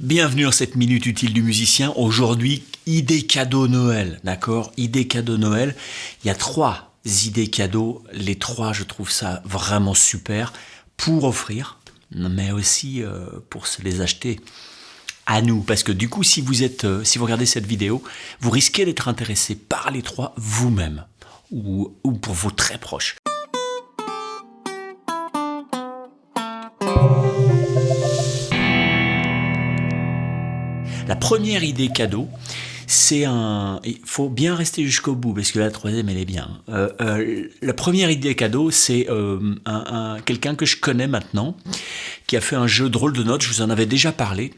Bienvenue dans cette minute utile du musicien. Aujourd'hui, idée cadeau Noël, d'accord? Idée cadeau Noël. Il y a 3 idées cadeaux. Les 3, je trouve ça vraiment super pour offrir, mais aussi pour se les acheter à nous. Parce que du coup, si vous regardez cette vidéo, vous risquez d'être intéressé par les 3 vous-même ou pour vos très proches. La première idée cadeau, il faut bien rester jusqu'au bout parce que la troisième elle est bien. La première idée cadeau, c'est quelqu'un que je connais maintenant qui a fait un jeu de rôle de notes. Je vous en avais déjà parlé.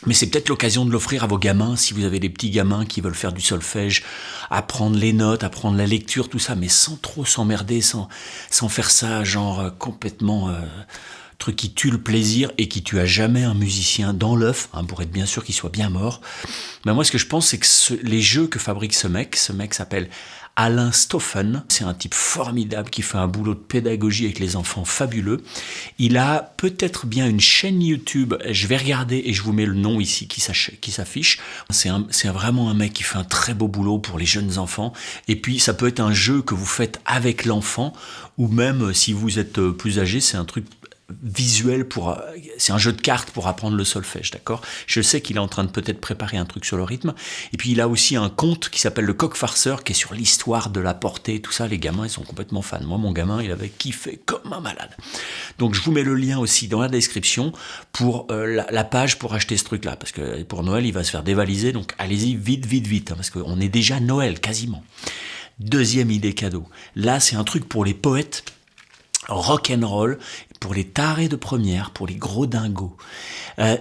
Mais c'est peut-être l'occasion de l'offrir à vos gamins, si vous avez des petits gamins qui veulent faire du solfège, apprendre les notes, apprendre la lecture, tout ça, mais sans trop s'emmerder, sans faire ça genre complètement truc qui tue le plaisir et qui tue à jamais un musicien dans l'œuf, pour être bien sûr qu'il soit bien mort. Mais moi, ce que je pense, c'est que les jeux que fabrique ce mec s'appelle Alain Stoffen, c'est un type formidable qui fait un boulot de pédagogie avec les enfants fabuleux. Il a peut-être bien une chaîne YouTube, je vais regarder et je vous mets le nom ici qui s'affiche. C'est vraiment un mec qui fait un très beau boulot pour les jeunes enfants. Et puis ça peut être un jeu que vous faites avec l'enfant, ou même si vous êtes plus âgé, c'est un truc visuel c'est un jeu de cartes pour apprendre le solfège, d'accord? Je sais qu'il est en train de peut-être préparer un truc sur le rythme. Et puis il a aussi un conte qui s'appelle Le Coq Farceur, qui est sur l'histoire de la portée, tout ça. Les gamins, ils sont complètement fans. Moi, mon gamin, il avait kiffé comme un malade. Donc je vous mets le lien aussi dans la description pour la page pour acheter ce truc-là, parce que pour Noël, il va se faire dévaliser. Donc allez-y vite, parce qu'on est déjà Noël quasiment. Deuxième idée cadeau. Là, c'est un truc pour les poètes rock'n'roll, pour les tarés de première, pour les gros dingos.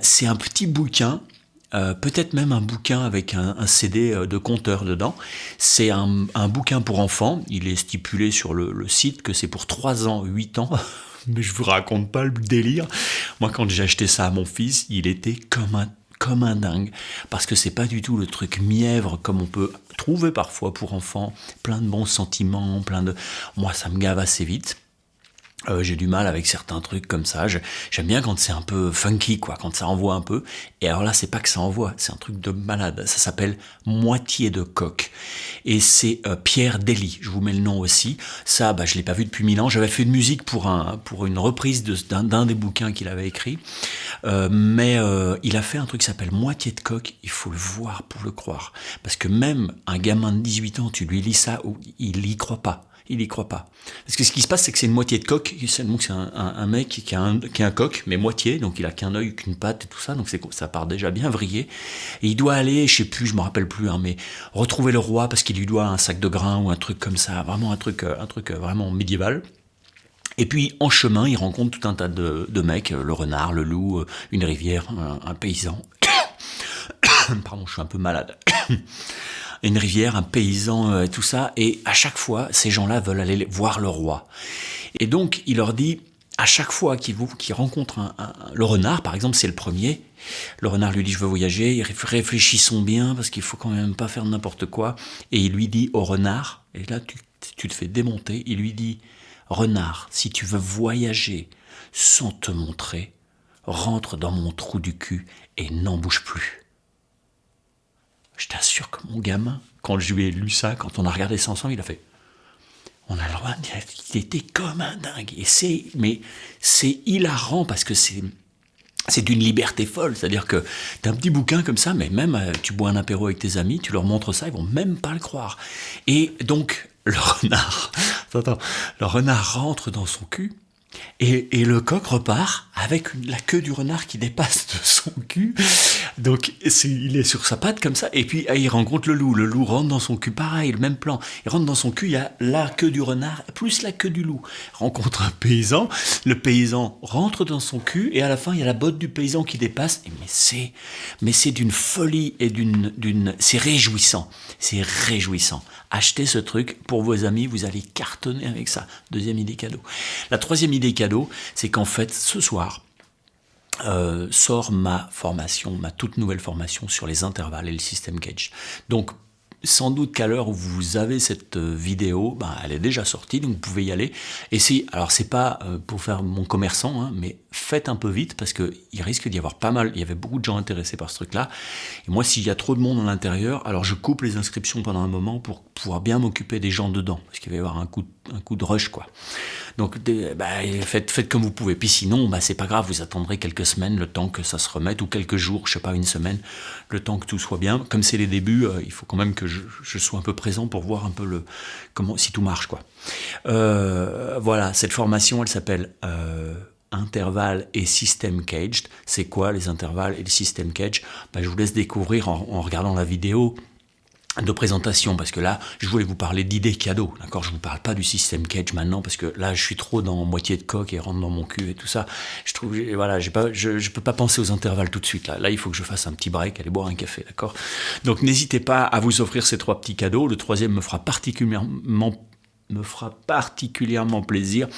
C'est un petit bouquin, peut-être même un bouquin avec un CD de compteur dedans. C'est un bouquin pour enfants. Il est stipulé sur le site que c'est pour 3 ans, 8 ans. Mais je vous raconte pas le délire. Moi, quand j'ai acheté ça à mon fils, il était comme un dingue, parce que c'est pas du tout le truc mièvre comme on peut trouver parfois pour enfants, plein de bons sentiments, moi ça me gave assez vite. J'ai du mal avec certains trucs comme ça. J'aime bien quand c'est un peu funky, quoi, quand ça envoie un peu. Et alors là, c'est pas que ça envoie, c'est un truc de malade. Ça s'appelle Moitié de coq. Et c'est Pierre Dely. Je vous mets le nom aussi. Ça, je l'ai pas vu depuis 1000 ans. J'avais fait une musique pour une reprise d'un des bouquins qu'il avait écrit. Mais il a fait un truc qui s'appelle Moitié de coq. Il faut le voir pour le croire. Parce que même un gamin de 18 ans, tu lui lis ça, il y croit pas. Il y croit pas. Parce que ce qui se passe, c'est que c'est une moitié de coq. C'est un mec qui a un coq, mais moitié, donc il a qu'un œil, qu'une patte et tout ça, donc ça part déjà bien vrillé. Et il doit aller, je sais plus, je me rappelle plus, mais retrouver le roi parce qu'il lui doit un sac de grains ou un truc comme ça, vraiment un truc vraiment médiéval. Et puis, en chemin, il rencontre tout un tas de mecs, le renard, le loup, une rivière, un paysan. Pardon, je suis un peu malade. Une rivière, un paysan, tout ça, et à chaque fois, ces gens-là veulent aller voir le roi. Et donc, il leur dit, à chaque fois qu'ils rencontrent le renard, par exemple, c'est le premier, le renard lui dit, je veux voyager, réfléchissons bien, parce qu'il faut quand même pas faire n'importe quoi, et il lui dit au renard, et là, tu te fais démonter, il lui dit, renard, si tu veux voyager sans te montrer, rentre dans mon trou du cul et n'en bouge plus. Je t'assure que mon gamin, quand je lui ai lu ça, quand on a regardé ça ensemble, il a fait « On a le droit de dire qu'il était comme un dingue. » Et c'est hilarant parce que c'est d'une liberté folle. C'est-à-dire que t'as un petit bouquin comme ça, mais même tu bois un apéro avec tes amis, tu leur montres ça, ils vont même pas le croire. Et donc, le renard rentre dans son cul. Et le coq repart avec la queue du renard qui dépasse de son cul. Donc il est sur sa patte comme ça. Et puis il rencontre le loup. Le loup rentre dans son cul, pareil, le même plan. Il rentre dans son cul, il y a la queue du renard plus la queue du loup. Il rencontre un paysan. Le paysan rentre dans son cul. Et à la fin, il y a la botte du paysan qui dépasse. Mais c'est d'une folie et c'est réjouissant. C'est réjouissant. Achetez ce truc pour vos amis, vous allez cartonner avec ça. Deuxième idée cadeau. La troisième idée cadeau, c'est qu'en fait, ce soir, sort ma toute nouvelle formation sur les intervalles et le système Cage. Donc, sans doute qu'à l'heure où vous avez cette vidéo, elle est déjà sortie, donc vous pouvez y aller. Et si, alors c'est pas pour faire mon commerçant, hein, mais faites un peu vite parce que il risque d'y avoir pas mal. Il y avait beaucoup de gens intéressés par ce truc-là. Et moi, s'il y a trop de monde à l'intérieur, alors je coupe les inscriptions pendant un moment pour pouvoir bien m'occuper des gens dedans, parce qu'il va y avoir un coup de rush, quoi. Donc faites comme vous pouvez. Puis sinon, c'est pas grave, vous attendrez quelques semaines le temps que ça se remette, ou quelques jours, je sais pas, une semaine, le temps que tout soit bien. Comme c'est les débuts, il faut quand même que je sois un peu présent pour voir un peu si tout marche, quoi. Voilà, cette formation, elle s'appelle intervalles et system caged. C'est quoi les intervalles et le system cage? Je vous laisse découvrir en regardant la vidéo de présentation, parce que là, je voulais vous parler d'idées cadeaux, d'accord? Je vous parle pas du système cage maintenant, parce que là, je suis trop dans moitié de coque et rentre dans mon cul et tout ça. Je trouve, voilà, je peux pas penser aux intervalles tout de suite, là. Là, il faut que je fasse un petit break, aller boire un café, d'accord? Donc, n'hésitez pas à vous offrir ces 3 petits cadeaux. Le troisième me fera particulièrement plaisir,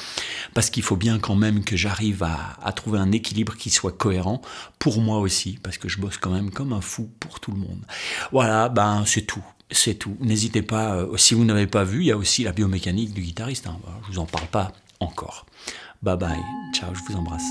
parce qu'il faut bien quand même que j'arrive à trouver un équilibre qui soit cohérent pour moi aussi, parce que je bosse quand même comme un fou pour tout le monde. Voilà, c'est tout. C'est tout. N'hésitez pas, si vous n'avez pas vu, il y a aussi la biomécanique du guitariste. Hein. Je vous en parle pas encore. Bye bye. Ciao, je vous embrasse.